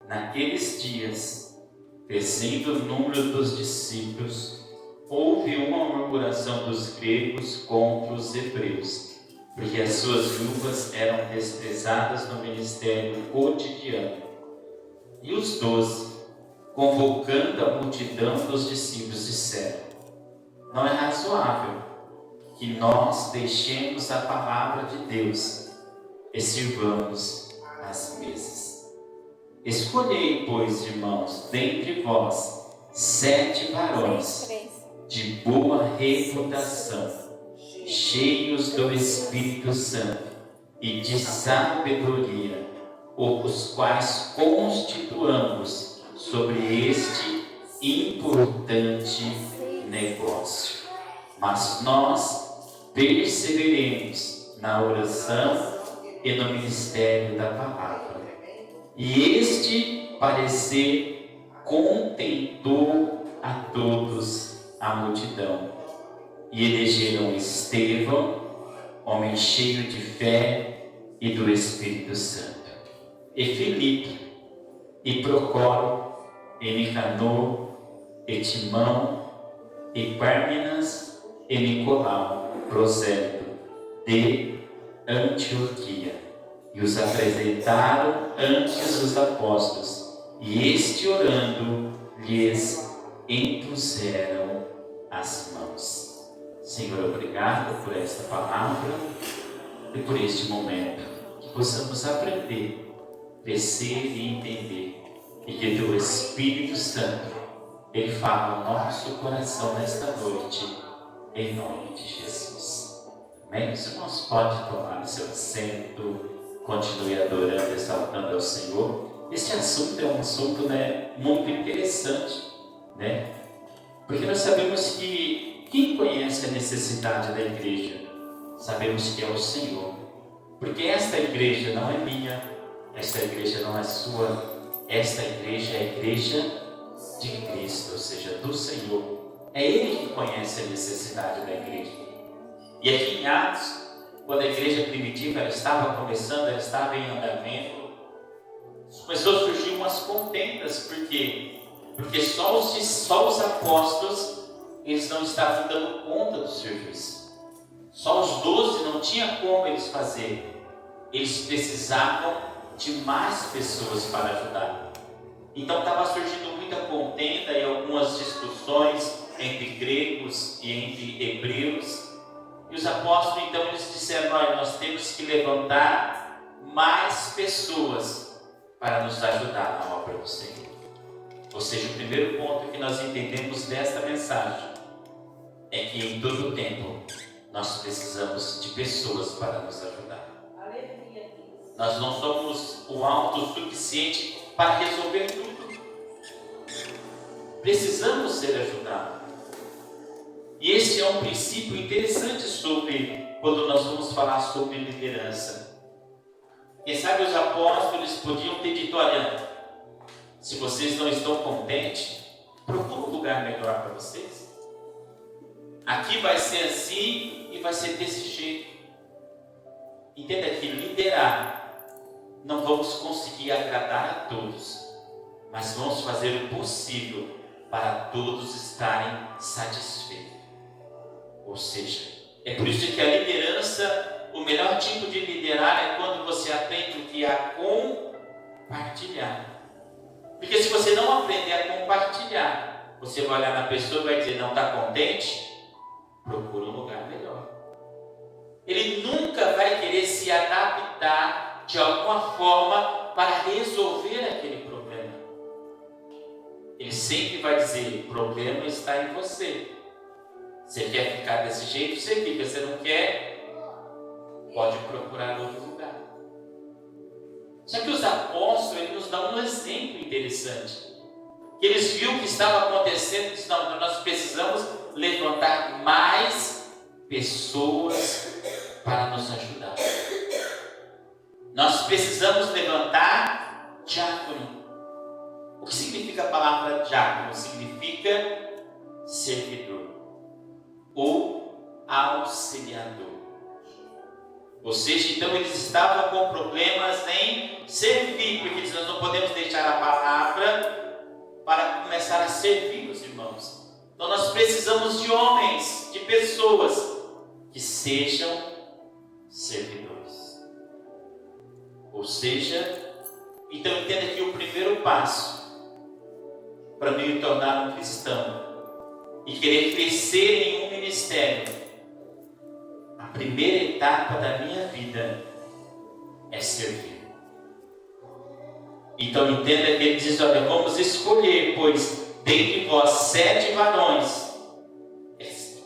Naqueles dias, crescendo o número dos discípulos, houve uma murmuração dos gregos contra os hebreus, porque as suas viúvas eram desprezadas no ministério cotidiano. E os 12, convocando a multidão dos discípulos, disseram: não é razoável que nós deixemos a palavra de Deus e sirvamos as mesas. Escolhei, pois, irmãos, dentre vós 7 varões de boa reputação, cheios do Espírito Santo e de sabedoria, os quais constituamos sobre este importante negócio. Mas nós perseveremos na oração e no ministério da palavra. E este parecer contentou a todos a multidão. E elegeram Estevão, homem cheio de fé e do Espírito Santo, e Filipe, e Procório, e Nicanor, e Timão, e Pármenas, e Nicolau, prosélito, de Antioquia. E os apresentaram antes dos apóstolos, e este orando lhes impuseram as mãos. Senhor, obrigado por esta palavra e por este momento, que possamos aprender, crescer e entender, e que teu Espírito Santo, ele fala ao nosso coração nesta noite, em nome de Jesus. Amém? Os irmãos podem tomar o seu assento, continue adorando, exaltando ao Senhor. Este assunto é um assunto, muito interessante, porque nós sabemos que quem conhece a necessidade da igreja, sabemos que é o Senhor. Porque esta igreja não é minha, esta igreja não é sua, esta igreja é a igreja de Cristo, ou seja, do Senhor. É Ele que conhece a necessidade da igreja. E aqui em Atos, quando a igreja primitiva ela estava começando, ela estava em andamento, começou a surgir umas contendas. Por quê? Porque só os apóstolos, eles não estavam dando conta do serviço. Só os 12 não tinha como eles fazerem. Eles precisavam de mais pessoas para ajudar. Então estava surgindo muita contenda e algumas discussões entre gregos e entre hebreus. E os apóstolos, então, eles disseram: olha, nós temos que levantar mais pessoas para nos ajudar na obra do Senhor. Ou seja, o primeiro ponto que nós entendemos desta mensagem é que em todo o tempo nós precisamos de pessoas para nos ajudar. Nós não somos o autossuficiente para resolver tudo. Precisamos ser ajudados. E esse é um princípio interessante quando nós vamos falar sobre liderança. Quem sabe os apóstolos podiam ter dito: olha, se vocês não estão contentes, procura um lugar melhor para vocês. Aqui vai ser assim e vai ser desse jeito. Entenda que liderar, não vamos conseguir agradar a todos, mas vamos fazer o possível para todos estarem satisfeitos. Ou seja, é por isso que a liderança, o melhor tipo de liderar é quando você aprende o que é compartilhar. Porque se você não aprender a compartilhar, você vai olhar na pessoa e vai dizer: não está contente? Procura um lugar melhor. Ele nunca vai querer se adaptar de alguma forma para resolver aquele problema. Ele sempre vai dizer: o problema está em você. Você quer ficar desse jeito? Você fica. Você não quer? Pode procurar outro lugar. Só que os apóstolos, eles nos dão um exemplo interessante. Que eles viram o que estava acontecendo e disseram: não, nós precisamos levantar mais pessoas para nos ajudar. Nós precisamos levantar diácono. O que significa a palavra diácono? Significa servidor ou auxiliador. Ou seja, então eles estavam com problemas em servir, porque nós não podemos deixar a palavra para começar a servir os irmãos. Então nós precisamos de homens, de pessoas que sejam servidores. Ou seja, então entenda que o primeiro passo para me tornar um cristão e querer crescer em um ministério, a primeira etapa da minha vida é servir. Então entenda que ele diz: olha, vamos escolher, pois dentre vós 7 varões.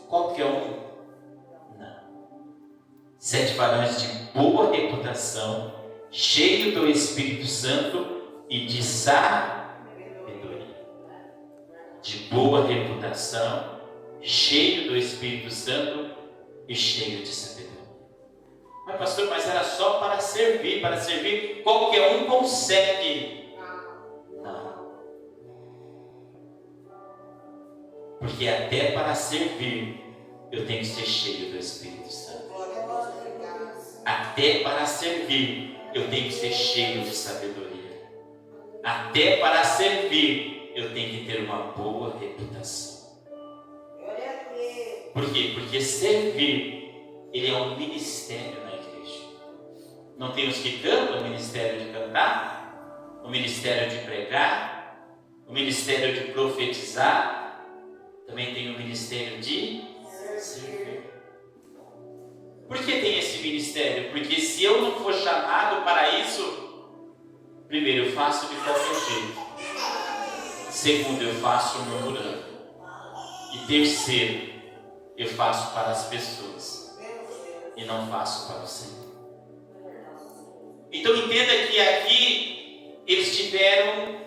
Qualquer um? Não. 7 varões de boa reputação, cheio do Espírito Santo e de sabedoria. De boa reputação, cheio do Espírito Santo e cheio de sabedoria. Mas pastor, mas era só para servir. Para servir qualquer um consegue. Não. Porque até para servir eu tenho que ser cheio do Espírito Santo. Até para servir eu tenho que ser cheio de sabedoria. Até para servir eu tenho que ter uma boa reputação. Por quê? Porque servir, ele é um ministério na igreja. Não tem os que cantam, o ministério de cantar, o ministério de pregar, o ministério de profetizar, também tem o ministério de servir. Por que tem esse ministério? Porque se eu não for chamado para isso, primeiro, eu faço de qualquer jeito. Segundo, eu faço murmurando. E terceiro, eu faço para as pessoas e não faço para o Senhor. Então entenda que aqui eles entenderam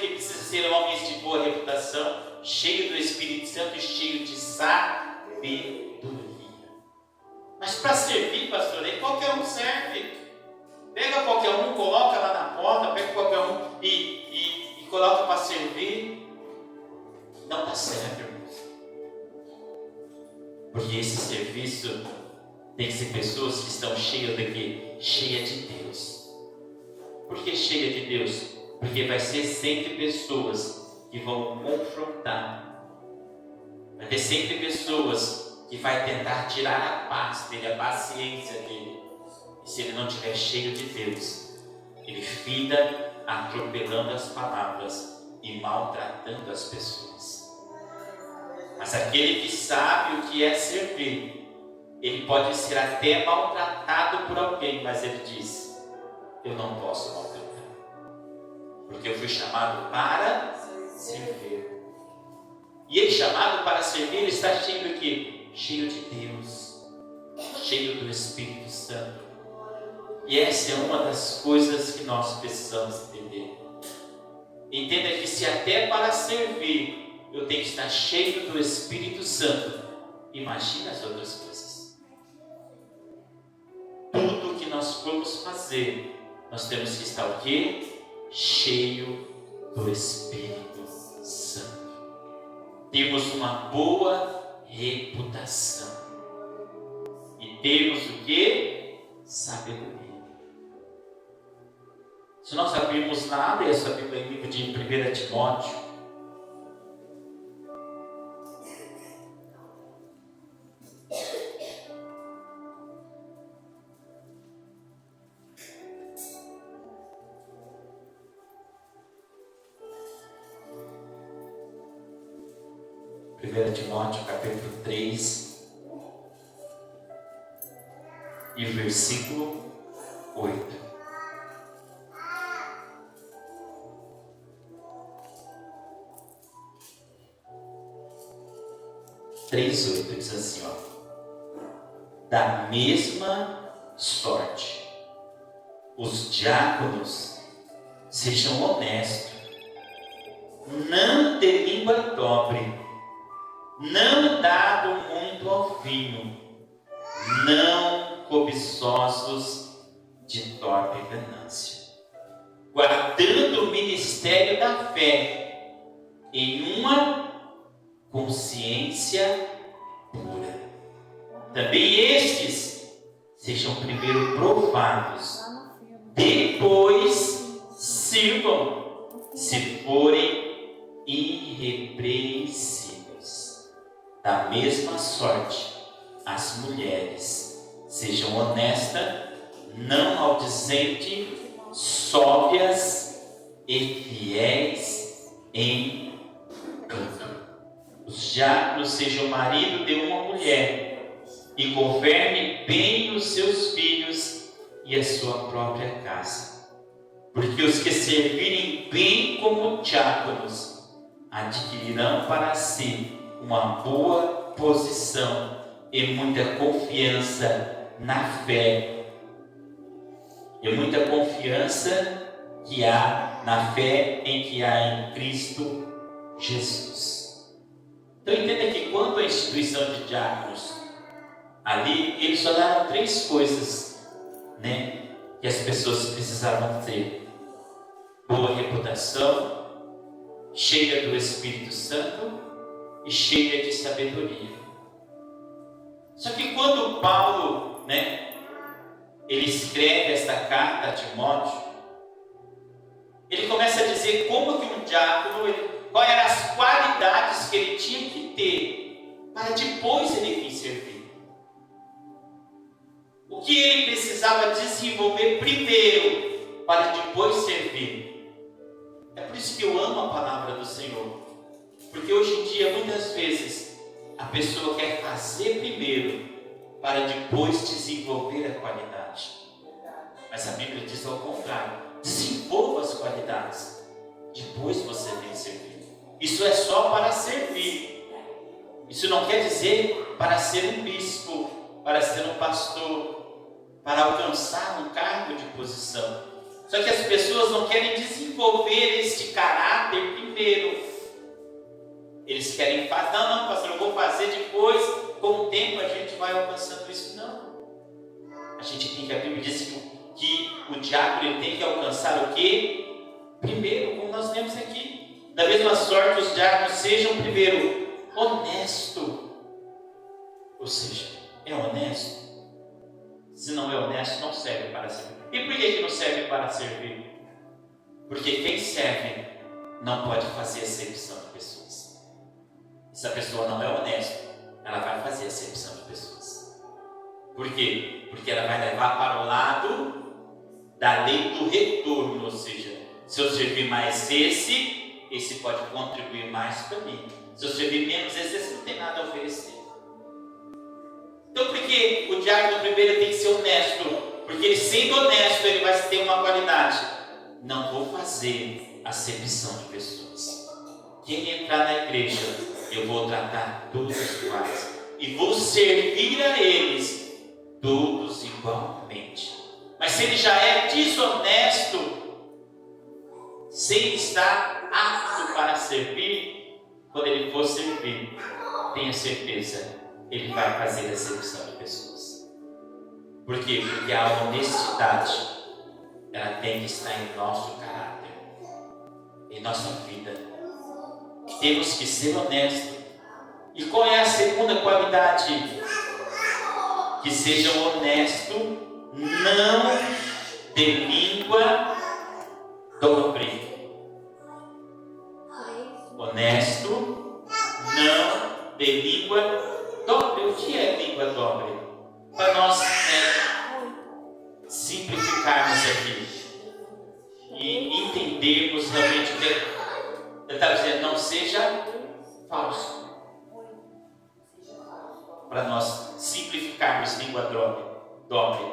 que precisam ser homens de boa reputação, cheios do Espírito Santo e cheios de sabedoria. Mas para servir, pastor, aí qualquer um serve. Pega qualquer um, coloca lá na porta, pega qualquer um e coloca para servir. Não está certo, irmãos. Porque esse serviço tem que ser pessoas que estão cheias de quê? Cheia de Deus. Por que cheia de Deus? Porque vai ser sempre pessoas que vão confrontar. Vai ter sempre pessoas que vai tentar tirar a paz dele, a paciência dele. E se ele não estiver cheio de Deus, ele fica atropelando as palavras e maltratando as pessoas. Mas aquele que sabe o que é servir, ele pode ser até maltratado por alguém, mas ele diz: eu não posso maltratar, porque eu fui chamado para servir. E ele chamado para servir, ele está cheio do quê? Cheio de Deus, cheio do Espírito Santo. E essa é uma das coisas que nós precisamos entender. Entenda que se até para servir eu tenho que estar cheio do Espírito Santo, imagina as outras coisas. Tudo que nós formos fazer, nós temos que estar o quê? Cheio do Espírito Santo. Temos uma boa reputação. E temos o quê? Sabedoria. Se nós abrirmos lá, abra essa Bíblia em livro de 1 Timóteo. Timóteo capítulo 3 e versículo 8. Diz assim, da mesma sorte, os diáconos sejam honestos, não de língua dobre, não dado muito ao vinho, não cobiçosos de torpe ganância, guardando o ministério da fé em uma consciência pura. também estes sejam primeiro provados, depois sirvam, se forem irrepreensíveis. Da mesma sorte, as mulheres sejam honestas, não maldizentes, sóbrias e fiéis em tudo. Os diáconos sejam marido de uma mulher e governe bem os seus filhos e a sua própria casa. Porque os que servirem bem como diáconos adquirirão para si uma boa posição e muita confiança na fé. E muita confiança que há na fé em que há em Cristo Jesus. Então entenda que quanto à instituição de diáconos, ali eles falaram 3 coisas, que as pessoas precisavam ter: boa reputação, cheia do Espírito Santo e cheia de sabedoria. Só que quando Paulo, ele escreve esta carta a Timóteo, ele começa a dizer como que um diácono, quais eram as qualidades que ele tinha que ter para depois ele vir servir. O que ele precisava desenvolver primeiro para depois servir. É por isso que eu amo a palavra do Senhor. Porque hoje em dia, muitas vezes, a pessoa quer fazer primeiro para depois desenvolver a qualidade. Mas a Bíblia diz ao contrário: desenvolva as qualidades, depois você vem servir. Isso é só para servir. Isso não quer dizer para ser um bispo, para ser um pastor, para alcançar um cargo de posição. Só que as pessoas não querem desenvolver este caráter primeiro. Eles querem fazer, não, pastor, eu vou fazer depois, com o tempo a gente vai alcançando isso. Não. A gente tem que, a Bíblia diz que o diácono ele tem que alcançar o quê? Primeiro, como nós lemos aqui. Da mesma sorte, os diáconos sejam primeiro honesto. Ou seja, é honesto? Se não é honesto, não serve para servir. E por que não serve para servir? Porque quem serve não pode fazer acepção de pessoas. Se a pessoa não é honesta, ela vai fazer acepção de pessoas. Por quê? Porque ela vai levar para o lado da lei do retorno. Ou seja, se eu servir mais esse pode contribuir mais para mim. Se eu servir menos esse não tem nada a oferecer. Então por que o diácono primeiro tem que ser honesto? Porque ele sendo honesto, ele vai ter uma qualidade. Não vou fazer acepção de pessoas. Quem entrar na igreja, eu vou tratar todos iguais. E vou servir a eles todos igualmente. Mas se ele já é desonesto, sem estar apto para servir, quando ele for servir, tenha certeza, ele vai fazer acepção de pessoas. Por quê? Porque a honestidade, ela tem que estar em nosso caráter, em nossa vida. Temos que ser honestos. E qual é a segunda qualidade? Que sejam honestos, não de língua dobre. Honesto, não de língua dobre. O que é língua dobre? Para nós simplificarmos aqui e entendermos realmente o que ele está dizendo. Não seja falso. Para nós simplificarmos língua dobre,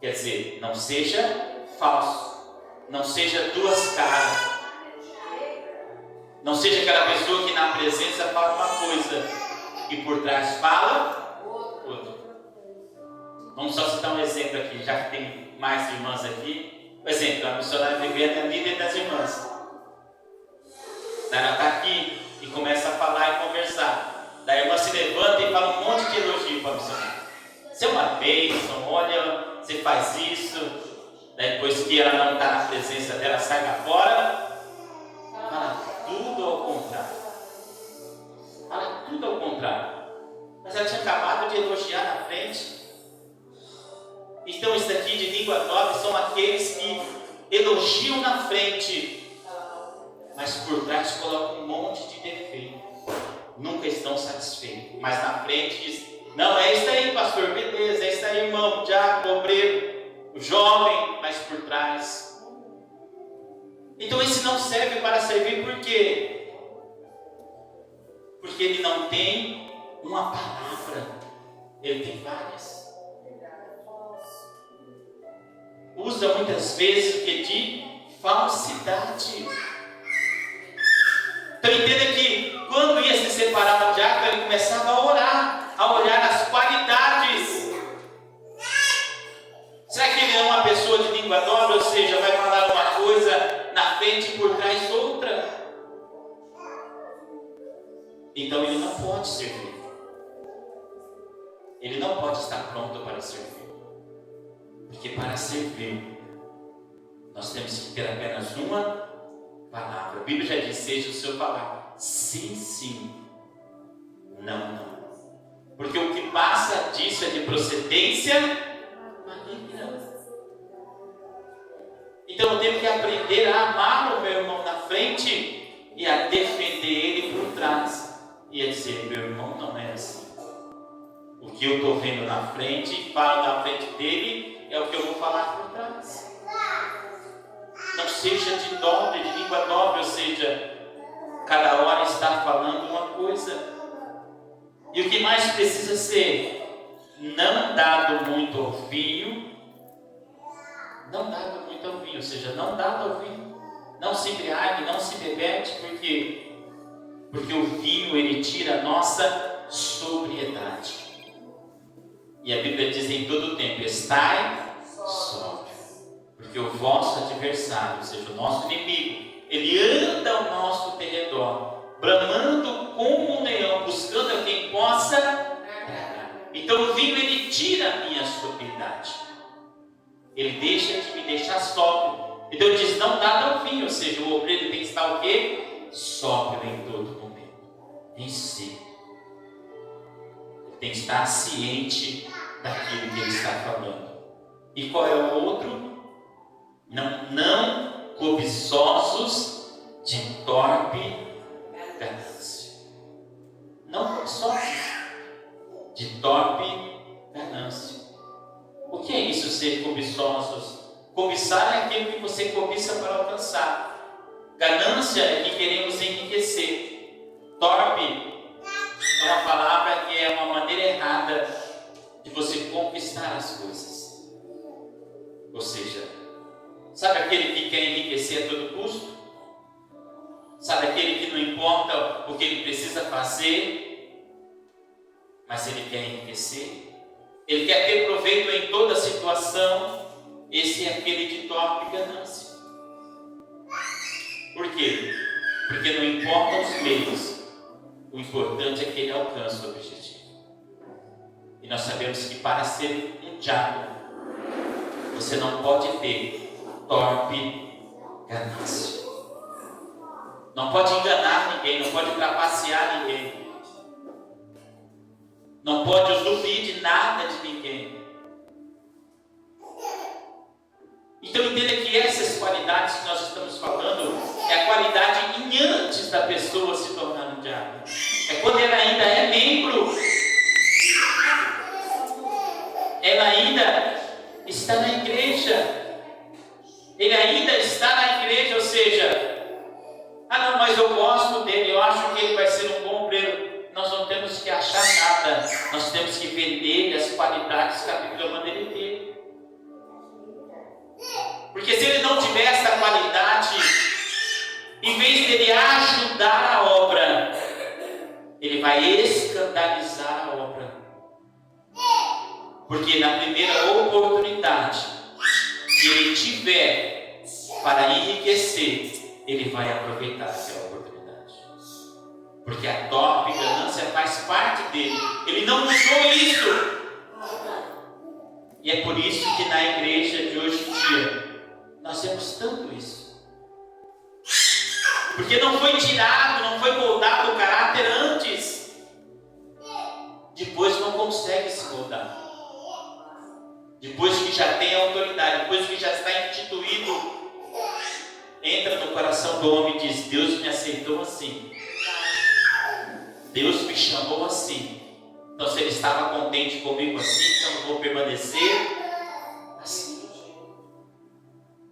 quer dizer, não seja falso, não seja duas caras, não seja aquela pessoa que na presença fala uma coisa e por trás fala outra. Vamos só citar um exemplo aqui, já que tem mais irmãs aqui. Por exemplo, a missionária Viviane é líder das irmãs. Ela está aqui e começa a falar e conversar. Daí a irmã se levanta e fala um monte de elogio para a missionária. Você é uma bênção, olha, você faz isso. Daí depois que ela não está na presença dela, sai lá fora, fala tudo ao contrário. Fala tudo ao contrário. Mas ela tinha acabado de elogiar na frente. Então, isso daqui de língua torpe são aqueles que elogiam na frente, mas por trás colocam um monte de defeito. Nunca estão satisfeitos, mas na frente diz: não, é isso aí, pastor, beleza, é isso aí, irmão, diácono, obreiro, o jovem, mas por trás. Então esse não serve para servir, por quê? Porque ele não tem uma palavra, ele tem várias. Usa muitas vezes o que? De falsidade. Então entenda que quando ia se separar do diácono, ele começava a orar, a olhar as qualidades. Será que ele é uma pessoa de língua dobre, ou seja, vai falar uma coisa na frente e por trás outra? Então ele não pode servir. Ele não pode estar pronto para servir. Porque para servir, nós temos que ter apenas uma palavra. A Bíblia já diz: seja o seu palavra sim, sim, não, não. Porque o que passa disso é de procedência maligna. Então eu tenho que aprender a amar o meu irmão na frente e a defender ele por trás. E a dizer: meu irmão não é assim. O que eu estou vendo na frente, falo na frente dele, é o que eu vou falar por trás. Não seja de dobre, de língua dobre, ou seja, cada hora está falando uma coisa. E o que mais precisa ser? Não dado muito ao vinho. Não dado muito ao vinho, ou seja, não dado ao vinho. Não se embriague, não se bebete, porque o vinho ele tira a nossa sobriedade. E a Bíblia diz em todo o tempo: estai sóbrio, porque o vosso adversário, ou seja, o nosso inimigo, ele anda ao nosso derredor, bramando como um leão, buscando a quem possa tragar. Então o vinho ele tira a minha sobriedade, ele deixa de me deixar sóbrio. Então ele diz: não dá ao vinho, ou seja, o obreiro tem que estar o quê? Sóbrio em todo momento, em si. Ele tem que estar ciente daquilo que ele está falando. E qual é o outro? Não cobiçosos de torpe ganância. Não cobiçosos de torpe ganância. O que é isso, ser cobiçosos? Cobiçar é aquilo que você cobiça para alcançar. Ganância é que queremos enriquecer. Torpe é uma palavra que é uma maneira errada de você conquistar as coisas. Ou seja, sabe aquele que quer enriquecer a todo custo? Sabe aquele que não importa o que ele precisa fazer, mas ele quer enriquecer? Ele quer ter proveito em toda situação. Esse é aquele de torpe ganância. Por quê? Porque não importam os meios, o importante é que ele alcance o objetivo. E nós sabemos que para ser um diácono, você não pode ter torpe ganância. Não pode enganar ninguém, não pode trapacear ninguém. Não pode usufruir de nada de ninguém. Então entenda que essas qualidades que nós estamos falando é a qualidade em antes da pessoa se tornar um diácono. É quando ela ainda é membro. Ela ainda está na igreja. Ele ainda está na igreja, ou seja, não, mas eu gosto dele, eu acho que ele vai ser um bom obreiro. Nós não temos que achar nada, nós temos que vender as qualidades que a Bíblia manda ele ter. Porque se ele não tiver essa qualidade, em vez dele ajudar a obra, ele vai escandalizar a obra. Porque na primeira oportunidade que ele tiver para enriquecer, ele vai aproveitar aquela oportunidade. Porque a torpe ganância faz parte dele. Ele não usou isso. E é por isso que na igreja de hoje em dia nós temos tanto isso. Porque não foi tirado, não foi moldado o caráter antes. Depois não consegue se moldar. depois que já tem autoridade, depois que já está instituído, entra no coração do homem e diz: Deus me aceitou assim, Deus me chamou assim, então se Ele estava contente comigo assim, então eu vou permanecer assim.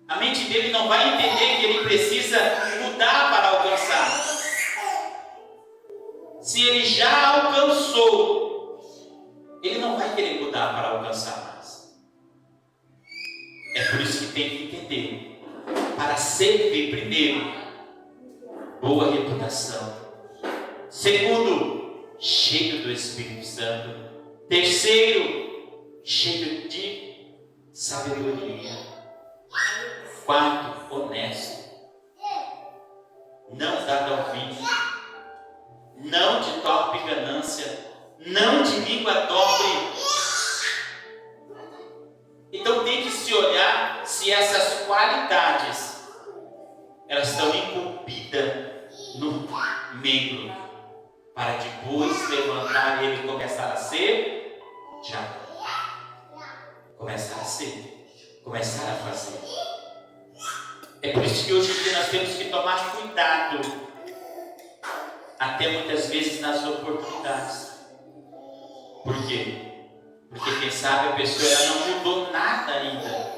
A mente dele não vai entender que ele precisa mudar para alcançar. Se ele já alcançou, ele não vai querer mudar para alcançar mais. É por isso que tem que entender. Para servir, primeiro, boa reputação. Segundo, cheio do Espírito Santo. Terceiro, cheio de sabedoria. Quarto, honesto. Não dado ao vinho. Não de torpe ganância. Não de língua torpe. Então tem que se olhar se essas qualidades elas estão incumbidas no membro, para depois levantar ele e começar a ser diabo. Começar a ser, começar a fazer. É por isso que hoje em dia nós temos que tomar cuidado, até muitas vezes nas oportunidades. Por quê? Porque quem sabe a pessoa ela não mudou nada ainda,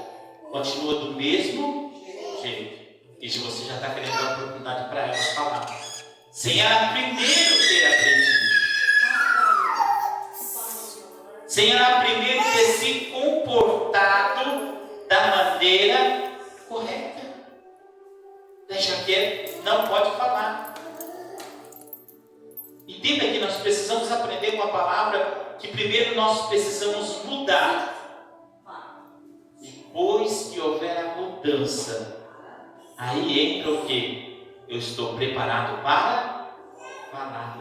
continua do mesmo jeito. E se você já está querendo dar uma oportunidade para ela falar, sem ela primeiro ter aprendido, sem ela primeiro ter se comportado da maneira correta. Deixa que não pode falar. Entenda que nós precisamos aprender uma palavra que primeiro nós precisamos mudar. Depois que houver a mudança, aí entra o que? Eu estou preparado para falar,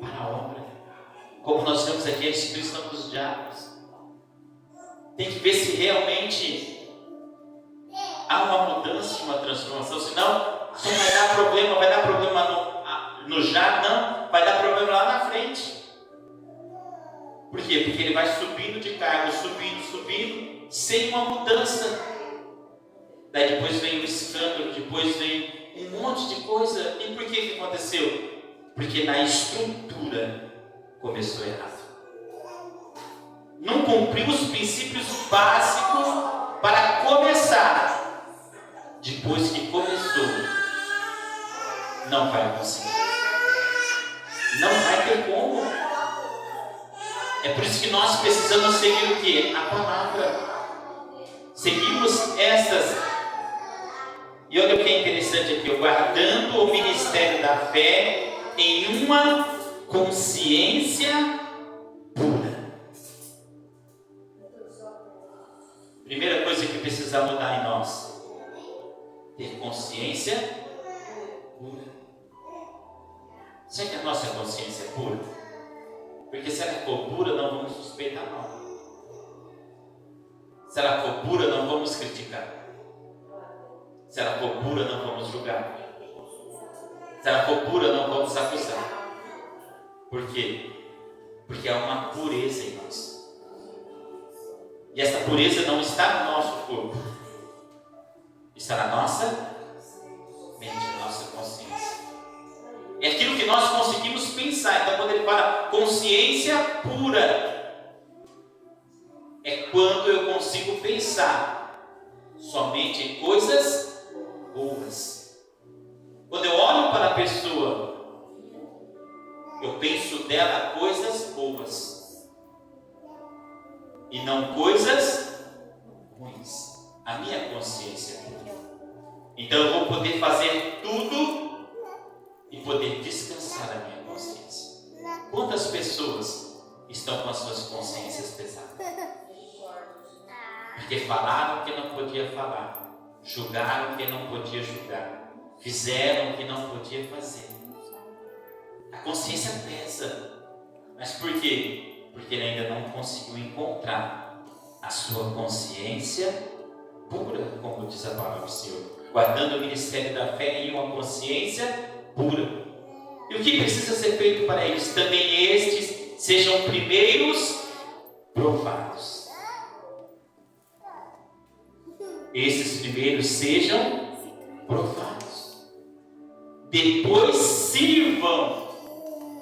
para a obra. Como nós vemos aqui a instituição dos diáconos. Tem que ver se realmente há uma mudança, uma transformação. Senão, só vai dar problema no já, não, vai dar problema lá na frente. Por quê? Porque ele vai subindo de cargo, subindo, sem uma mudança. Daí depois vem o escândalo, depois vem um monte de coisa. E por que aconteceu? Porque na estrutura começou errado. Não cumpriu os princípios básicos para começar. Depois que começou, não vai conseguir. Não vai ter como. É por isso que nós precisamos seguir o quê? A palavra. Seguimos estas. E olha o que é interessante aqui, guardando o ministério da fé em uma consciência pura. Primeira coisa que precisa mudar em nós: ter consciência pura. Será que a nossa consciência é pura? Porque se ela for pura, não vamos suspeitar mal. Se ela for pura, não vamos criticar. Se ela for pura, não vamos julgar. Se ela for pura, não vamos acusar. Por quê? Porque há uma pureza em nós. E essa pureza não está no nosso corpo. Está na nossa mente, na nossa consciência. É aquilo que nós conseguimos pensar. Então, quando ele fala consciência pura, é quando eu consigo pensar somente em coisas boas. Quando eu olho para a pessoa, eu penso dela coisas boas e não coisas ruins. A minha consciência é pura. Então eu vou poder fazer tudo e poder descansar a minha consciência. Quantas pessoas estão com as suas consciências pesadas? Porque falaram que não podia falar, julgaram que não podia julgar, fizeram que não podia fazer. A consciência pesa. Mas por quê? Porque ele ainda não conseguiu encontrar a sua consciência pura, como diz a palavra do Senhor. Guardando o ministério da fé em uma consciência pura. E o que precisa ser feito para eles? Também estes sejam primeiros provados. esses primeiros sejam provados. Depois sirvam,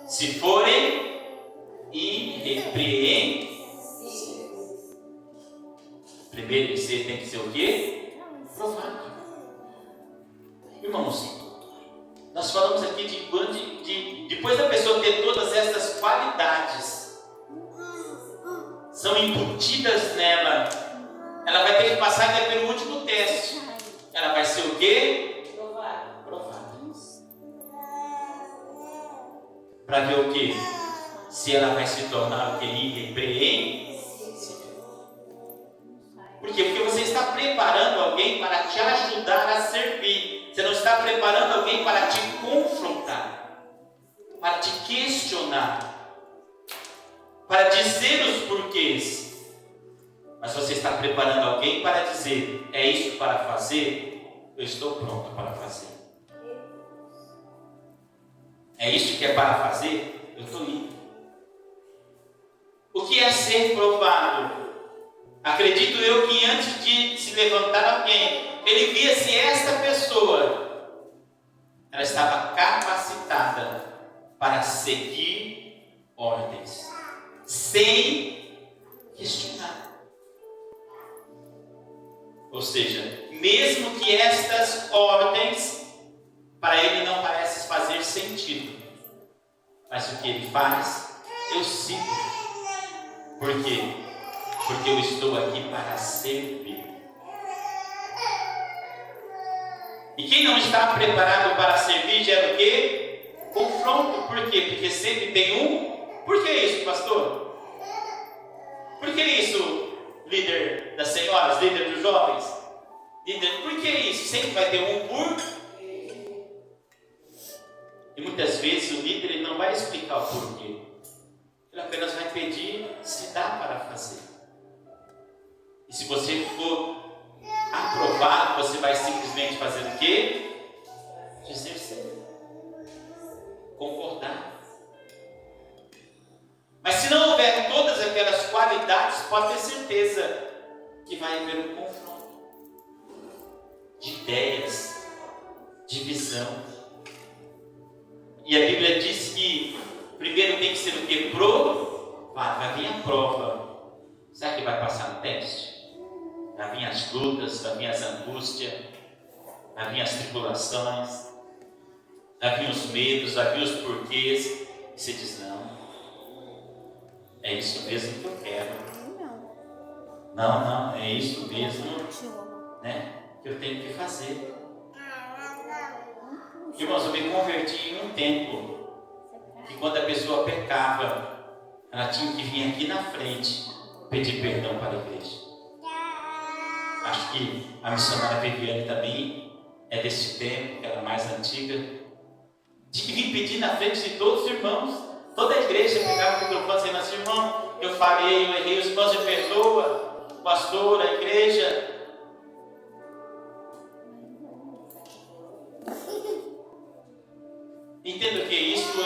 se forem irrepreensíveis. Primeiro você tem que ser o quê? Provado. Irmãos, nós falamos aqui de depois da pessoa ter todas essas qualidades, são embutidas nela, ela vai ter que passar até pelo último teste. Ela vai ser o quê? Provada. Para ver o quê? Se ela vai se tornar o quê? Irrepreensível. Por quê? Porque você está preparando alguém para te ajudar a servir. Você não está preparando alguém para te confrontar, para te questionar, para dizer os porquês. Mas você está preparando alguém para dizer: é isso para fazer? Eu estou pronto para fazer. É isso que é para fazer? Eu estou indo. O que é ser provado? Acredito eu que antes de se levantar alguém, ele via se esta pessoa ela estava capacitada para seguir ordens, sem questionar. Ou seja, mesmo que estas ordens para ele não parecem fazer sentido, mas o que ele faz, eu sigo. Por quê? Porque eu estou aqui para servir. E quem não está preparado para servir gera o quê? Confronto. Por quê? Porque sempre tem um. Por que isso, pastor? Por que isso, líder das senhoras, líder dos jovens? Líder, por que isso? Sempre vai ter um por. E muitas vezes o líder ele não vai explicar o porquê. Ele apenas vai pedir se dá para fazer. E se você for aprovado, você vai simplesmente fazer o quê? Dizer sim. Concordar. Mas se não houver todas aquelas qualidades, pode ter certeza que vai haver um confronto de ideias, de visão. E a Bíblia diz que primeiro tem que ser o quê? Provado. Vai vir a prova. Será que vai passar no teste? Vai vir as lutas, vai vir as angústias, vai vir as tribulações, vai vir os medos, vai vir os porquês. E você diz: não, é isso mesmo que eu quero. Não, é isso mesmo, né, que eu tenho que fazer. Irmãos, eu me converti em um tempo que quando a pessoa pecava, ela tinha que vir aqui na frente pedir perdão para a igreja. Acho que a missionária Viviane também é desse tempo, ela é mais antiga. Tinha que vir pedir na frente de todos os irmãos. Toda a igreja pegava o microfone e dizia: mas irmão, eu falei, eu errei, os irmãos me perdoam, o pastor, a igreja. Entendo que isso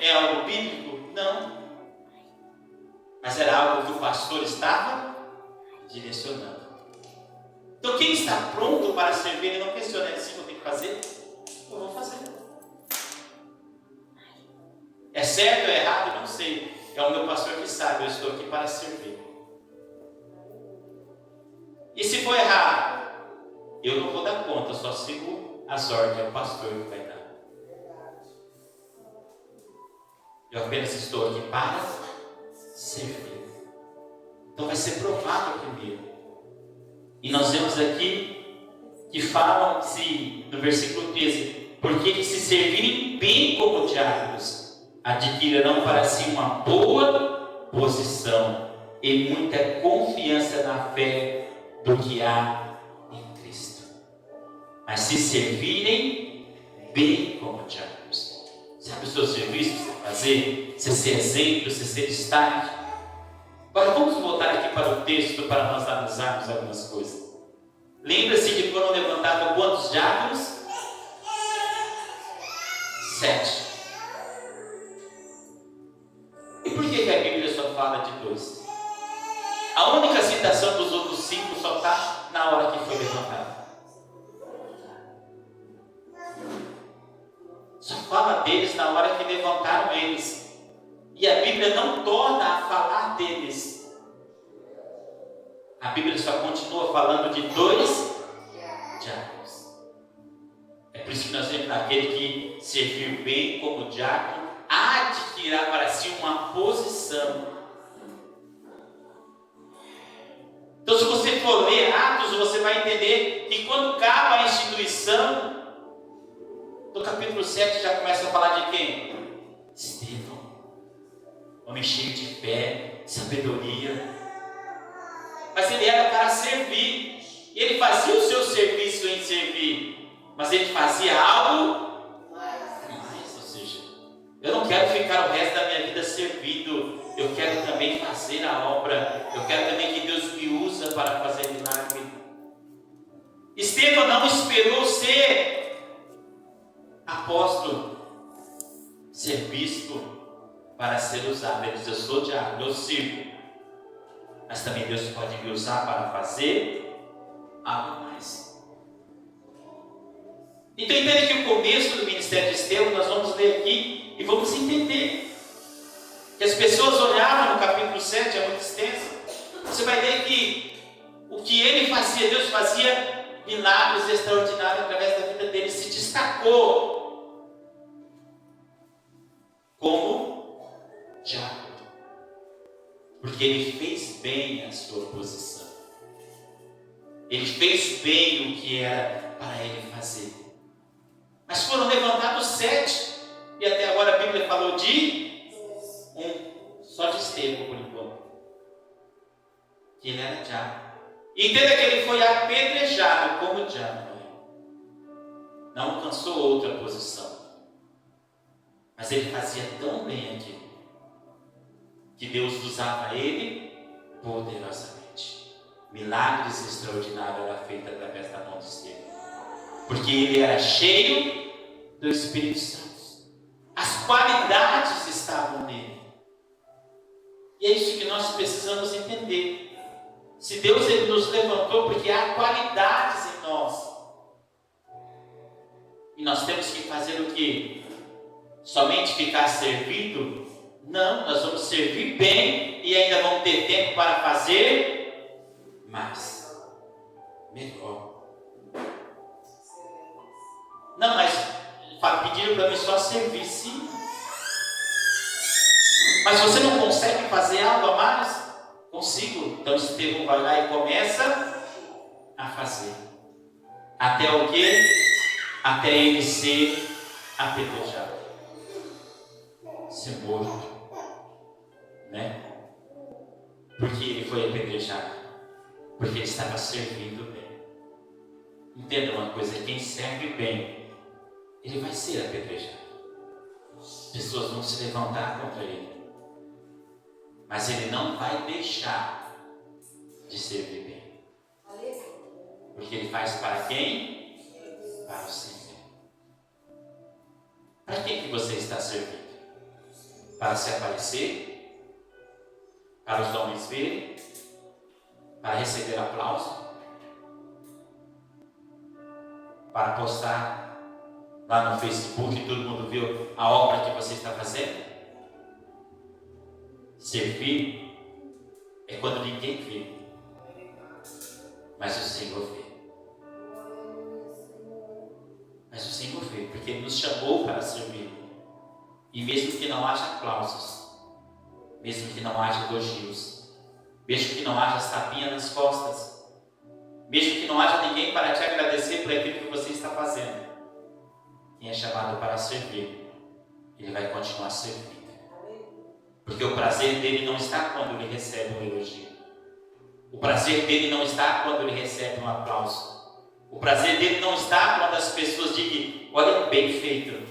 é algo bíblico? Não. Mas era algo que o pastor estava direcionando. Então quem está pronto para servir, ele não questiona: é assim que eu tenho que fazer? Eu vou fazer. É certo ou é errado? Não sei. É o meu pastor que sabe, eu estou aqui para servir. E se for errado, eu não vou dar conta, eu só sigo as ordens, é o pastor que vai dar. Eu apenas estou aqui para servir. Então vai ser provado primeiro. E nós vemos aqui que falam-se no versículo 13: porque que se servirem bem como diáconos, adquirirão para si uma boa posição e muita confiança na fé do que há em Cristo. Mas se servirem bem como diáconos, sabe o seu serviço, você fazer, você ser exemplo, você ser destaque. Agora vamos voltar aqui para o texto para nós analisarmos algumas coisas. Lembra-se de foram levantados quantos diáconos? 7. E por que a Bíblia só fala de 2? A única citação dos outros 5 só está na hora que foi levantado. Só fala deles na hora que levantaram eles. E a Bíblia não torna a falar deles. A Bíblia só continua falando de 2 diáconos. É por isso que nós vemos aquele que serviu bem como diácono há de tirar para si uma posição. Então, se você for ler Atos, você vai entender que quando acaba a instituição, no capítulo 7 já começa a falar de quem? Estevão, homem cheio de fé, sabedoria. Mas ele era para servir. E ele fazia o seu serviço em servir. Mas ele fazia algo mais. Ou seja, eu não quero ficar o resto da minha vida servindo. Eu quero também fazer a obra. Eu quero também que Deus me usa para fazer milagre. Estevão não esperou ser apóstolo, ser bispo, para ser usado. Ele diz: eu sou diácono, eu sirvo. Mas também Deus pode me usar para fazer algo mais. Então entende que o começo do ministério de Estevão, nós vamos ler aqui e vamos entender que as pessoas olhavam no capítulo 7, é muito extenso. Você vai ver que o que ele fazia, Deus fazia milagres extraordinários através da vida dele, se destacou como diácono. Porque ele fez bem a sua posição. Ele fez bem o que era para ele fazer. Mas foram levantados 7. E até agora a Bíblia falou de só de Estevão por enquanto. Que ele era diácono. E entenda que ele foi apedrejado como diácono. Não alcançou outra posição. Mas ele fazia tão bem aquilo que Deus usava ele poderosamente. Milagres extraordinários eram feitos através da mão de Estevão. Porque ele era cheio do Espírito Santo. As qualidades estavam nele. E é isso que nós precisamos entender. Se Deus ele nos levantou, porque há qualidades em nós. E nós temos que fazer o quê? Somente ficar servindo? Não, nós vamos servir bem e ainda vamos ter tempo para fazer mais, melhor. Não, mas pediram para mim só servir, sim. Mas você não consegue fazer algo a mais? Consigo. Então Estevão vai lá e começa a fazer. Até o quê? Até ele ser apedrejado. Ser morto. Né? Porque ele foi apedrejado, porque ele estava servindo bem. Entenda uma coisa: quem serve bem, ele vai ser apedrejado. Pessoas vão se levantar contra ele, mas ele não vai deixar de servir bem, porque ele faz para quem? Para o Senhor. Para quem que você está servindo? Para se aparecer? Para os homens verem? Para receber aplauso? Para postar lá no Facebook e todo mundo viu a obra que você está fazendo? Servir é quando ninguém vê, mas o Senhor vê. Mas o Senhor vê, porque Ele nos chamou para servir. E mesmo que não haja aplausos, mesmo que não haja elogios, mesmo que não haja tapinha nas costas, mesmo que não haja ninguém para te agradecer por aquilo que você está fazendo, quem é chamado para servir, ele vai continuar servindo. Porque o prazer dele não está quando ele recebe um elogio. O prazer dele não está quando ele recebe um aplauso. O prazer dele não está quando as pessoas digam: olha, bem feito.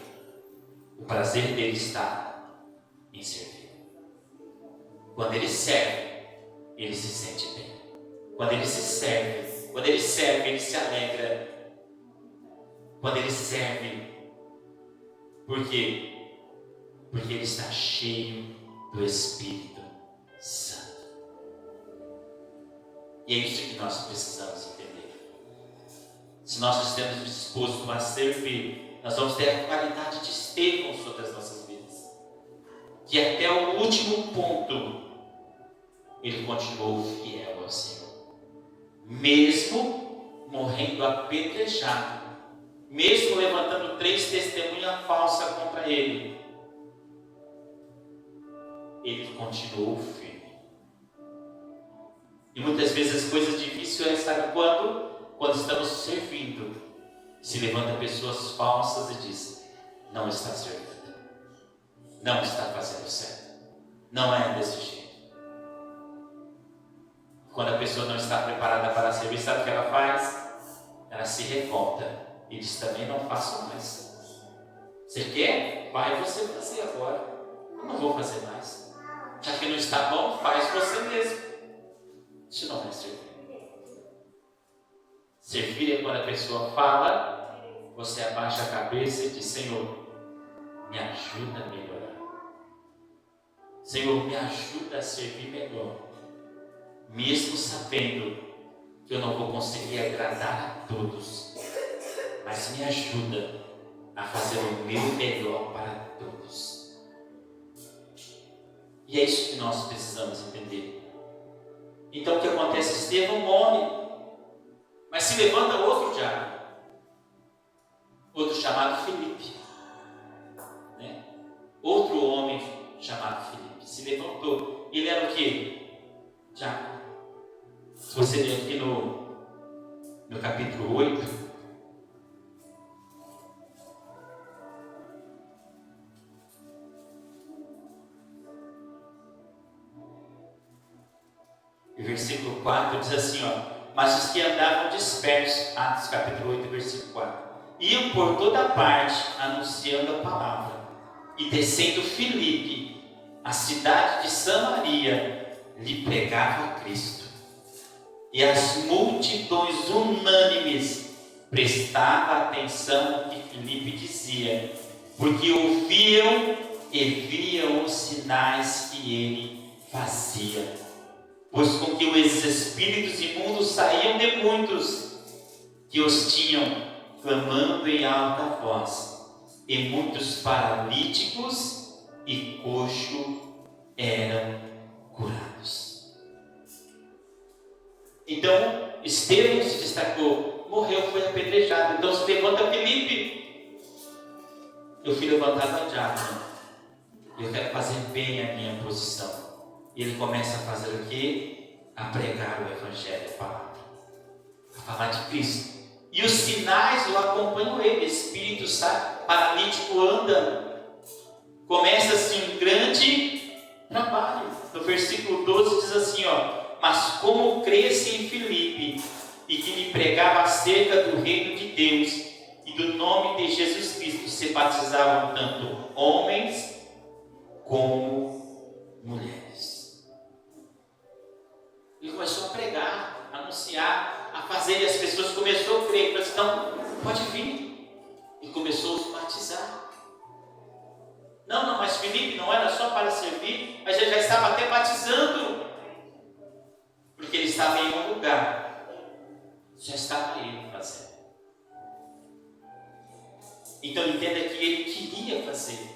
O prazer dele está em servir. Quando ele serve, ele se sente bem. Quando ele serve, ele se alegra. Quando ele serve, por quê? Porque ele está cheio do Espírito Santo. E é isso que nós precisamos entender. Se nós estamos dispostos a servir, nós vamos ter a qualidade de Estevão sobre as nossas vidas. Que até o último ponto, ele continuou fiel ao Senhor. Mesmo morrendo apedrejado, mesmo levantando 3 testemunhas falsas contra ele, ele continuou firme. E muitas vezes as coisas difíceis sabe quando? Quando estamos servindo, se levanta pessoas falsas e diz: não está servindo, não está fazendo certo, não é desse jeito. Quando a pessoa não está preparada para servir, sabe o que ela faz? Ela se revolta e diz: também não faço mais. Você quer? Vai você fazer agora. Eu não vou fazer mais. Já que não está bom, faz você mesmo. Isso não é servir. Servir é quando a pessoa fala, você abaixa a cabeça e diz: Senhor, me ajuda a melhorar. Senhor, me ajuda a servir melhor. Mesmo sabendo que eu não vou conseguir agradar a todos, mas me ajuda a fazer o meu melhor para todos. E é isso que nós precisamos entender. Então o que acontece? Estevão morre, mas se levanta outro diabo, outro chamado Filipe, né? Outro homem chamado Filipe se levantou. Ele era o quê? Diabo. Se você ler aqui no capítulo 8, e versículo 4 diz assim, mas os que andavam dispersos, Atos capítulo 8, versículo 4, iam por toda parte anunciando a palavra, e descendo Filipe, a cidade de Samaria, lhe pregava a Cristo. E as multidões unânimes prestavam atenção ao que Filipe dizia, porque ouviam e viam os sinais que ele fazia. Pois com que os espíritos imundos saíam de muitos que os tinham, clamando em alta voz, e muitos paralíticos e coxos eram curados. Então, Estevão se destacou, morreu, foi apedrejado. Então se levanta Filipe. Eu fui levantado a diácono. Eu quero fazer bem a minha posição. E ele começa a fazer o quê? A pregar o Evangelho, a palavra. A falar de Cristo. E os sinais o acompanham ele. Espírito sai, paralítico anda. Começa-se um grande trabalho. No versículo 12 diz assim, mas como cresce em Filipe, e que lhe pregava acerca do reino de Deus, e do nome de Jesus Cristo, se batizavam tanto homens como mulheres. Ele começou a pregar, a anunciar, a fazer, e as pessoas começaram a crer. Ele disse, então, pode vir. E começou a se batizar. Não, mas Filipe não era só para servir, mas ele já estava até batizando. Porque ele estava em um lugar, já estava ele fazendo. Então entenda que ele queria fazer.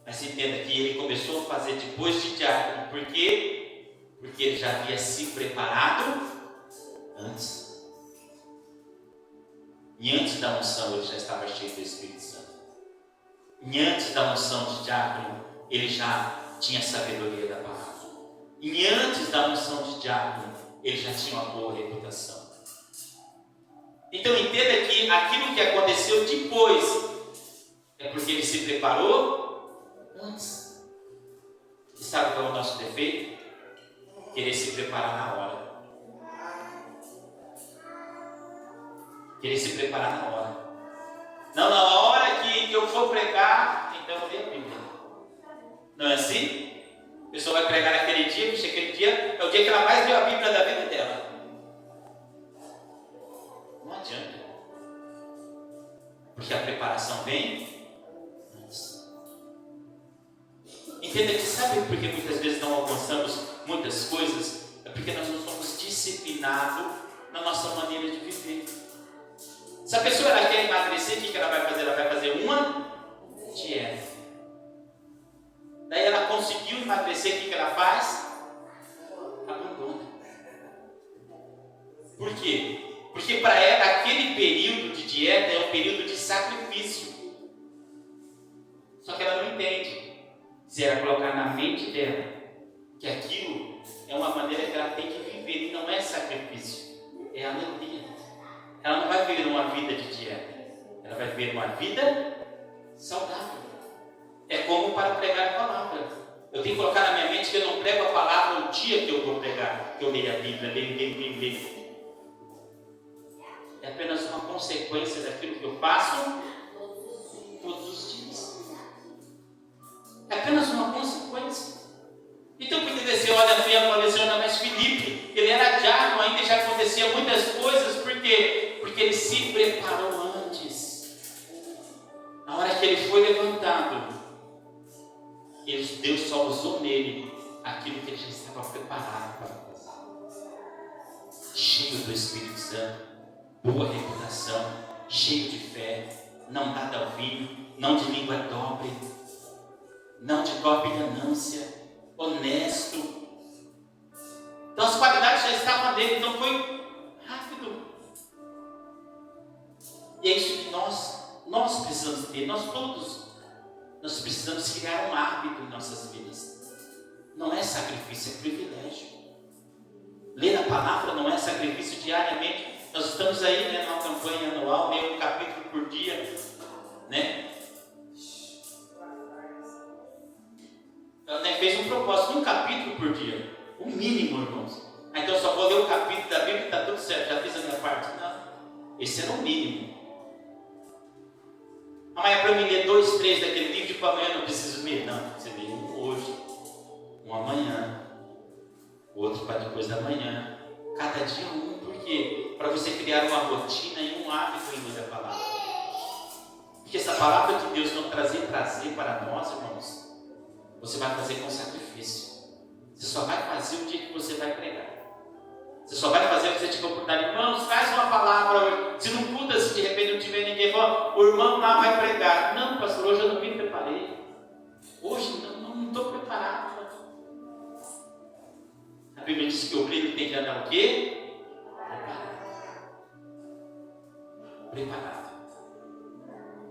Mas entenda que ele começou a fazer depois de diácono. Por quê? Porque ele já havia se preparado antes. E antes da unção ele já estava cheio do Espírito Santo. E antes da unção de diácono ele já tinha sabedoria da palavra. E antes da unção de diácono ele já tinha uma boa reputação. Então entenda que aquilo que aconteceu depois é porque ele se preparou antes. E sabe qual é o nosso defeito? Querer se preparar na hora. Querer se preparar na hora. Não, na hora que eu for pregar, então eu leio a Bíblia. Não é assim? A pessoa vai pregar naquele dia, que aquele dia é o dia que ela mais leu a Bíblia da vida dela. Não adianta. Porque a preparação vem antes. Entenda que sabe por que muitas vezes não alcançamos muitas coisas? É porque nós não somos disciplinados na nossa maneira de viver. Se a pessoa ela quer emagrecer, o que ela vai fazer? Ela vai fazer uma dieta. Daí ela conseguiu emagrecer, o que ela faz? Abandona. Por quê? Porque para ela aquele período de dieta é um período de sacrifício. Só que ela não entende. Se ela colocar na mente dela que aquilo é uma maneira que ela tem que viver, e não é sacrifício, é alegria. Ela não vai viver uma vida de dieta, ela vai viver uma vida saudável. É como para pregar a palavra. Eu tenho que colocar na minha mente que eu não prego a palavra no dia que eu vou pregar, que eu leio a Bíblia, leio. É apenas uma consequência daquilo que eu faço todos os dias. É apenas uma consequência. Então podia dizer, olha, fui faleceu, mas Filipe, ele era diácono, ainda já acontecia muitas coisas, por quê? Porque ele se preparou antes. Na hora que ele foi levantado, Deus só usou nele aquilo que ele já estava preparado para fazer. Cheio do Espírito Santo, boa reputação, cheio de fé, não dado ao vinho, não de língua dobre, não de golpe e ganância, honesto. Então as qualidades já estavam dele, então foi rápido. E é isso que nós precisamos ter, nós todos. Nós precisamos criar um hábito em nossas vidas. Não é sacrifício, é privilégio. Ler a palavra não é sacrifício diariamente. Nós estamos aí, né, numa campanha anual, meio um capítulo por dia, né? Ela fez um propósito, um capítulo por dia, o mínimo, irmãos. Então eu só vou ler o capítulo da Bíblia e está tudo certo, já fiz a minha parte. Não, esse era o mínimo. Amanhã para mim ler 2, 3 daquele livro, tipo amanhã eu não preciso ler. Não, você lê um hoje, um amanhã, outro para depois da manhã. Cada dia um, por quê? Para você criar uma rotina e um hábito em ler a palavra. Porque essa palavra que Deus não trazer prazer para nós, irmãos, você vai fazer com sacrifício. Você só vai fazer o dia que você vai pregar. Você só vai fazer o que você tiver oportunidade. Irmãos, traz uma palavra hoje. Se não puder, se de repente não tiver ninguém, fala, o irmão lá vai pregar. Não, pastor, hoje eu não me preparei. Hoje não estou preparado. A Bíblia diz que o obreiro tem que andar o quê? Preparado.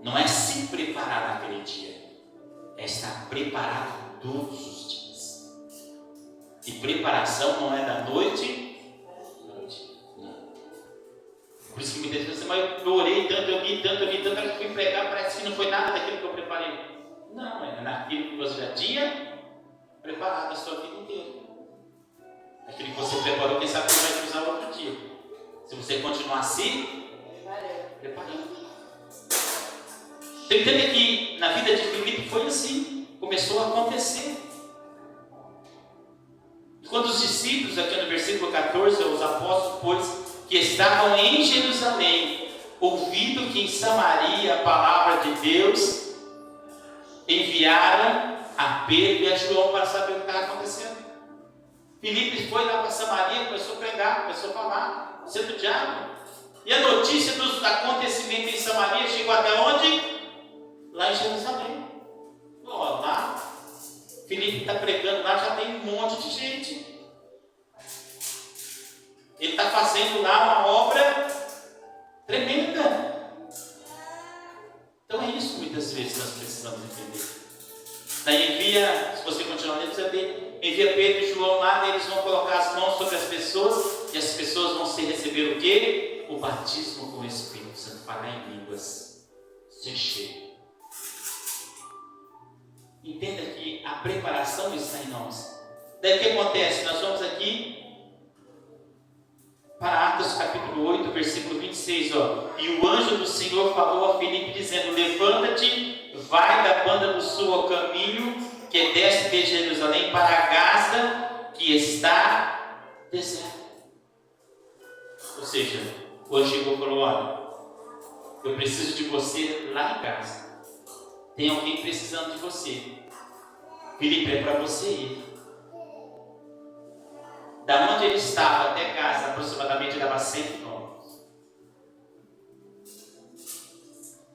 Não é se preparar naquele dia. É estar preparado todos os dias. E preparação não é da noite. Não. Por isso que muitas vezes você vai, eu orei tanto, eu li tanto, que fui pregar, parece que não foi nada daquilo que eu preparei. Não, é naquilo que você já tinha preparado a sua vida inteira. Aquilo que você preparou, quem sabe você vai usar outro dia. Se você continuar assim, preparando. Você entende que na vida de Filipe foi assim, começou a acontecer. Quando os discípulos, aqui no versículo 14, os apóstolos, pois, que estavam em Jerusalém, ouvindo que em Samaria a palavra de Deus, enviaram a Pedro e a João para saber o que estava acontecendo. Filipe foi lá para Samaria, começou a pregar, começou a falar, sendo diácono. E a notícia dos acontecimentos em Samaria chegou até onde? Lá em Jerusalém. Ó, lá, Filipe está pregando, lá já tem um monte de gente. Ele está fazendo lá uma obra tremenda. Então é isso muitas vezes nós precisamos entender. Daí envia, se você continuar lendo, você vê, envia Pedro e João lá, eles vão colocar as mãos sobre as pessoas, e as pessoas vão receber o quê? O batismo com o Espírito Santo, falar em línguas, ser cheio. Entenda que a preparação está em nós. Daí o que acontece? Nós vamos aqui para Atos capítulo 8, versículo 26, ó. E o anjo do Senhor falou a Filipe dizendo, levanta-te, vai da banda do sul ao caminho que desce de Jerusalém para a Gaza, que está deserta. Ou seja, hoje chegou e falou, olha, eu preciso de você lá em casa. Tem alguém precisando de você. Filipe, é para você ir. Da onde ele estava até casa, aproximadamente dava 100 quilômetros.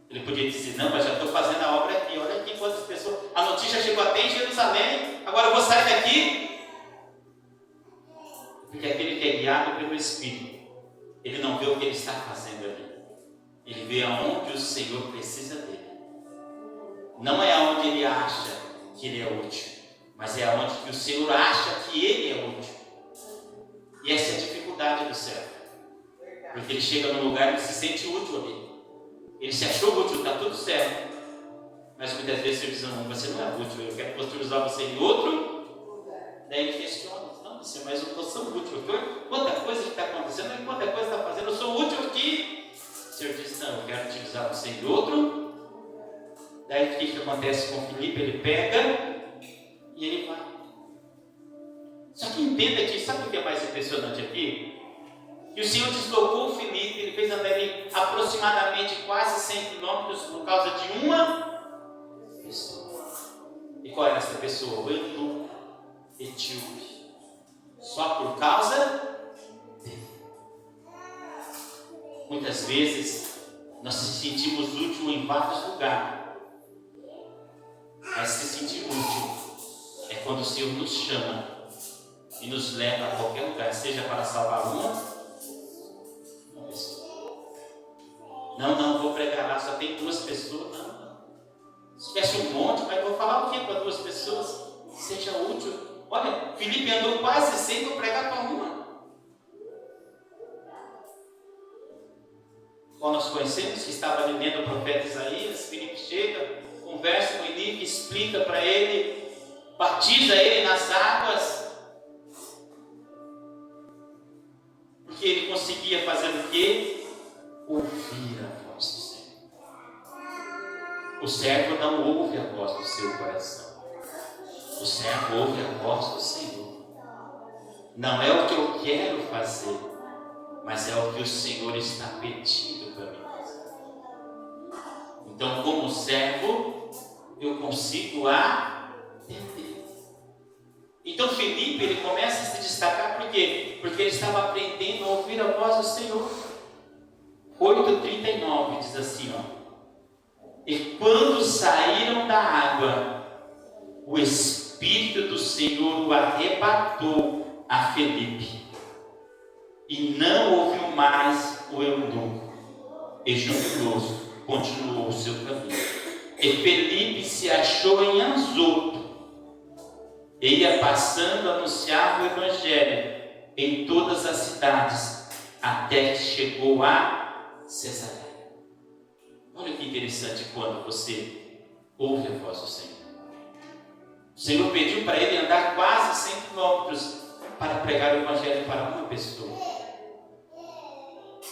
Ele podia dizer, não, mas já estou fazendo a obra aqui, olha aqui quantas pessoas, a notícia chegou até em Jerusalém, agora eu vou sair daqui. Porque aquele que é guiado pelo Espírito, ele não vê o que ele está fazendo ali, ele vê aonde o Senhor precisa dele. Não é aonde ele acha que ele é útil, mas é aonde que o Senhor acha que ele é útil. E essa é a dificuldade do servo, porque ele chega num lugar e ele se sente útil ali. Ele se achou útil, está tudo certo, mas muitas vezes ele diz, não, você não é útil, eu quero posturizar você em outro. Daí ele questiona, não, Senhor, mas eu sou útil, quanta coisa que está acontecendo, quanta coisa está fazendo, eu sou útil aqui. O Senhor diz, não, eu quero utilizar você em outro. Daí o que acontece com Filipe? Ele pega e ele vai. Só que entenda que, sabe o que é mais impressionante aqui? Que o Senhor deslocou o Filipe, ele fez andar ele aproximadamente quase 100 quilômetros por causa de uma pessoa. E qual era essa pessoa? O eunuco etíope. Só por causa dele. Muitas vezes nós se sentimos útil em vários lugares. Mas se sentir útil é quando o Senhor nos chama e nos leva a qualquer lugar, seja para salvar uma pessoa. Não, vou pregar lá, só tem 2 pessoas. Não. Se tivesse um monte, mas vou falar o que para 2 pessoas? Seja útil. Olha, Filipe andou quase 100 para pregar para uma. Quando nós conhecemos que estava ali lendo o profeta Isaías, Filipe chega, conversa com ele, explica para ele, batiza ele nas águas. Porque ele conseguia fazer o quê? Ouvir a voz do Senhor. O servo não ouve a voz do seu coração. O servo ouve a voz do Senhor. Não é o que eu quero fazer, mas é o que o Senhor está pedindo para mim fazer. Então, como servo, eu consigo atender. Então Filipe, ele começa a se destacar, por quê? Porque ele estava aprendendo a ouvir a voz do Senhor. 8:39 diz assim, e quando saíram da água, o Espírito do Senhor o arrebatou a Filipe, e não ouviu mais o eunuco, e jubiloso continuou o seu caminho. E Filipe se achou em Azoto, e ia passando a anunciar o Evangelho em todas as cidades, até que chegou a Cesareia. Olha que interessante quando você ouve a voz do Senhor. O Senhor pediu para ele andar quase 100 quilômetros para pregar o Evangelho para uma pessoa.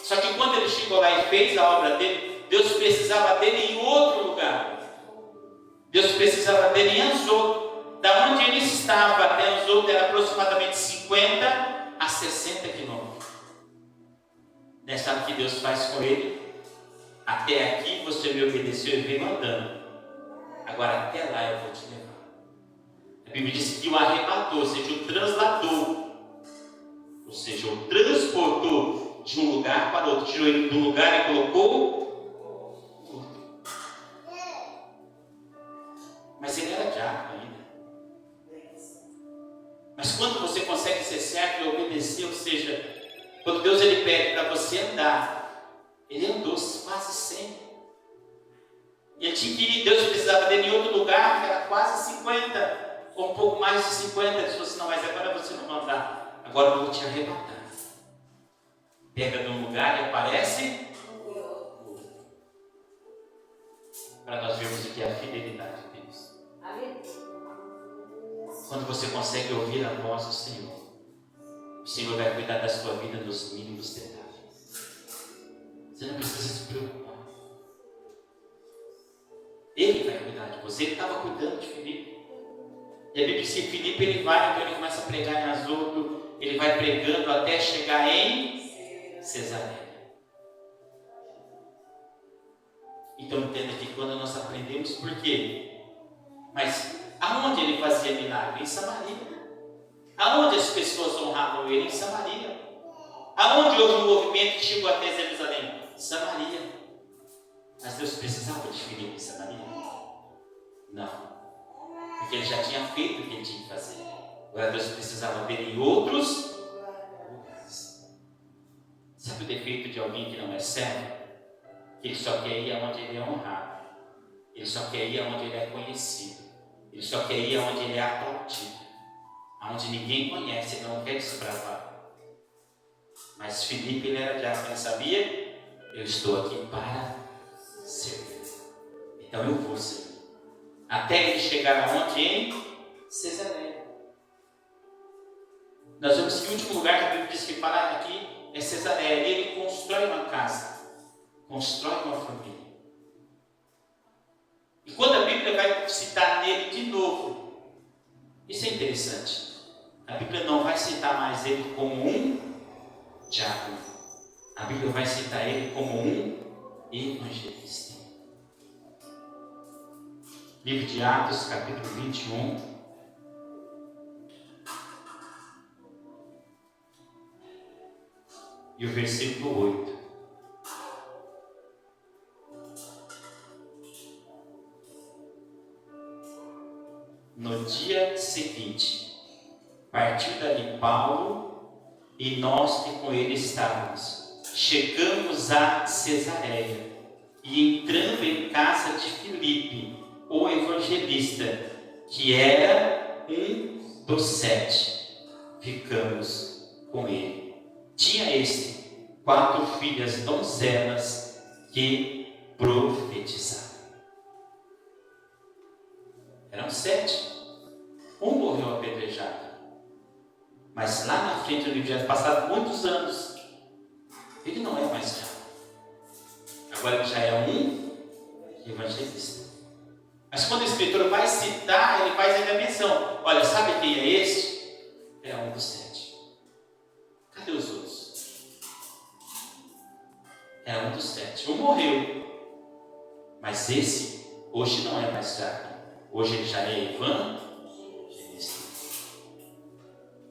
Só que quando ele chegou lá e fez a obra dele, Deus precisava dele em outro lugar. Deus precisava dele em Azoto. Da onde ele estava até Azoto era aproximadamente 50 a 60 quilômetros. Sabe o que Deus faz com ele? Até aqui você me obedeceu e veio andando. Agora até lá eu vou te levar. A Bíblia diz que o arrebatou, ou seja, o transladou. Ou seja, o transportou de um lugar para outro. Tirou ele de um lugar e colocou outro. Mas ele era diácono ainda. Mas quando você consegue ser certo e obedecer, ou seja, quando Deus ele pede para você andar, ele andou quase 100. E ele tinha que ir, Deus precisava dele em outro lugar, que era quase 50, ou um pouco mais de 50. Ele falou assim, não, mas agora você não vai andar, agora eu vou te arrebatar. Pega de um lugar e aparece para nós vermos o que é a fidelidade de Deus. Quando você consegue ouvir a voz do Senhor, o Senhor vai cuidar da sua vida nos mínimos detalhes. Você não precisa se preocupar. Ele vai cuidar de você. Ele estava cuidando de Filipe. E a Bíblia diz que Filipe ele vai, então ele começa a pregar em Azoto. Ele vai pregando até chegar em Cesareia. Então entenda que quando nós aprendemos, por quê? Mas aonde ele fazia milagre? Em Samaria. Aonde as pessoas honravam ele? Em Samaria. Aonde houve um movimento que chegou até Jerusalém? Samaria. Mas Deus precisava de Filipe em Samaria? Não. Porque ele já tinha feito o que ele tinha que fazer. Agora Deus precisava ver em outros lugares. Sabe o defeito de alguém que não é servo? Que ele só quer ir aonde ele é honrado. Ele só quer ir aonde ele é conhecido. Ele só quer ir aonde ele é aplaudido. Aonde ninguém conhece, ele não quer desbravar. Mas Filipe, ele era diácono, ele sabia? Eu estou aqui para servir. Então eu vou servir. Até ele chegar aonde? Em Cesareia. Nós vemos que o último lugar que a Bíblia diz que parar aqui é Cesareia. E ele constrói uma casa. Constrói uma família. E quando a Bíblia vai citar nele de novo, isso é interessante. A Bíblia não vai citar mais ele como um diácono. A Bíblia vai citar ele como um evangelista. Livro de Atos, capítulo 21. E o versículo 8. No dia seguinte, partiu dali Paulo e nós que com ele estávamos. Chegamos a Cesareia e entrando em casa de Filipe, o evangelista, que era um dos 7, ficamos com ele. Tinha este 4 filhas donzelas que profetizavam. Eram 7. Um morreu apedrejado. Mas lá na frente do livro já passaram muitos anos. Ele não é mais diácono. Agora ele já é um evangelista. Mas quando o escritor vai citar, ele faz ainda a menção. Olha, sabe quem é este? É um dos 7. Cadê os outros? É um dos 7. Um morreu. Mas esse, hoje não é mais diácono. Hoje ele já é evangelista.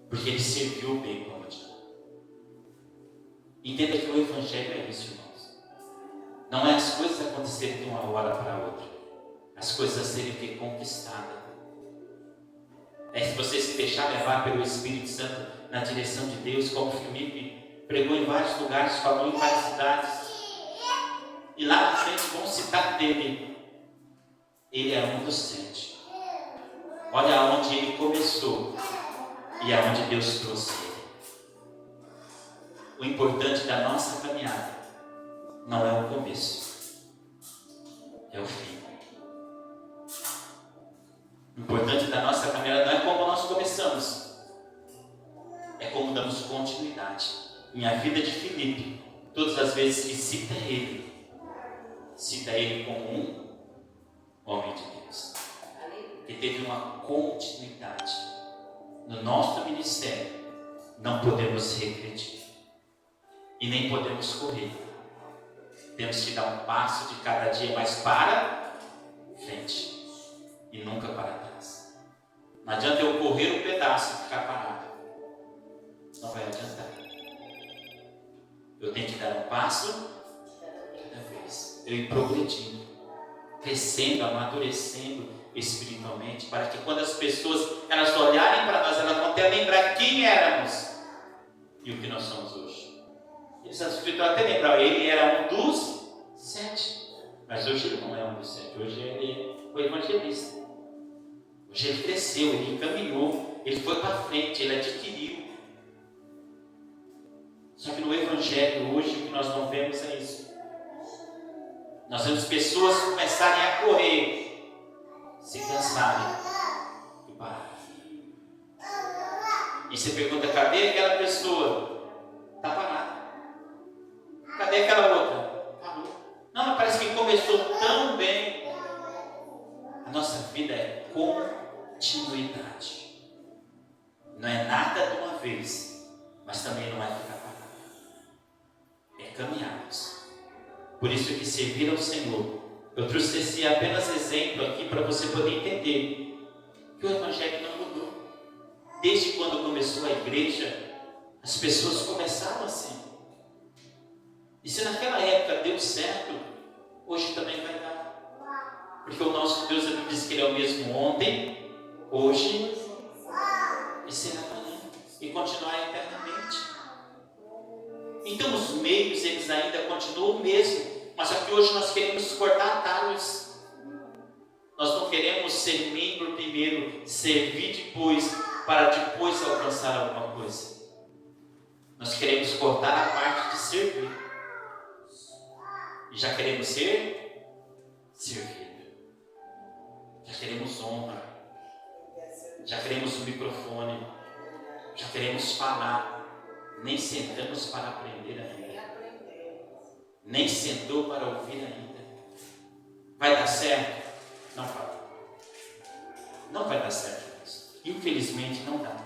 Porque ele serviu bem como diácono. Entenda que o evangelho é isso, irmãos. Não é as coisas acontecerem de uma hora para outra. As coisas serem que conquistadas. É se você se deixar levar pelo Espírito Santo na direção de Deus, como Filipe pregou em vários lugares, falou em várias cidades. E lá na frente vão citar dele. Ele é um dos 7. Olha aonde ele começou e aonde Deus trouxe ele. O importante da nossa caminhada não é o começo, é o fim. O importante da nossa caminhada não é como nós começamos, é como damos continuidade. Minha vida de Filipe, todas as vezes que cita ele como um homem de Deus, que teve uma continuidade. No nosso ministério, não podemos regredir e nem podemos correr. Temos que dar um passo de cada dia mais para frente e nunca para trás. Não adianta eu correr um pedaço e ficar parado. Não vai adiantar. Eu tenho que dar um passo cada vez. Eu ir progredindo, crescendo, amadurecendo espiritualmente, para que quando as pessoas elas olharem para nós, elas vão até lembrar quem éramos e o que nós somos hoje. Eles até lembrar, ele era um dos 7, mas hoje ele não é um dos 7, hoje ele é o evangelista. Hoje ele cresceu, ele encaminhou, ele foi para frente, ele adquiriu. Só que no evangelho hoje o que nós não vemos é isso. Nós vemos pessoas começarem a correr, se cansarem e pararem. E você pergunta, cadê aquela pessoa? Está parada. Cadê aquela outra? Parou. Não, mas parece que começou tão bem. A nossa vida é continuidade. Não é nada de uma vez, mas também não é ficar parado. É caminharmos. Por isso que servir ao Senhor, eu trouxe esse apenas exemplo aqui para você poder entender que o Evangelho não mudou. Desde quando começou a igreja, as pessoas começaram assim. E se naquela época deu certo, hoje também vai dar. Porque o nosso Deus, a Bíblia diz que Ele é o mesmo ontem, hoje e será amanhã. E continuar eternamente. Então os meios, eles ainda continuam o mesmo. Mas só que hoje nós queremos cortar atalhos. Nós não queremos ser membro primeiro, servir depois, para depois alcançar alguma coisa. Nós queremos cortar a parte de servir. E já queremos ser servido. Já queremos honra. Já queremos o microfone. Já queremos falar. Nem sentamos para aprender ainda. Nem sentou para ouvir ainda. Vai dar certo? Não vai. Não vai dar certo isso. Infelizmente não dá.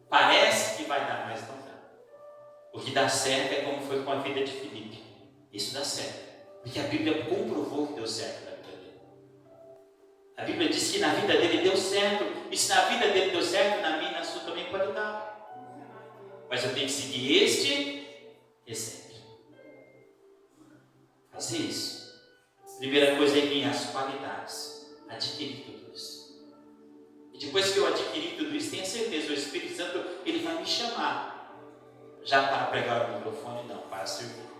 Parece que vai dar, mas não dá. O que dá certo é como foi com a vida de Filipe. Isso dá certo. Porque a Bíblia comprovou que deu certo na vida dele. A Bíblia diz que na vida dele deu certo. E se na vida dele deu certo, na minha e na sua também pode dar. Mas eu tenho que seguir este exemplo. Fazer isso. Primeira coisa é minhas qualidades. Adquirir tudo isso. E depois que eu adquirir tudo isso, tenha certeza, o Espírito Santo, ele vai me chamar. Já para pregar o microfone? Não, para servir.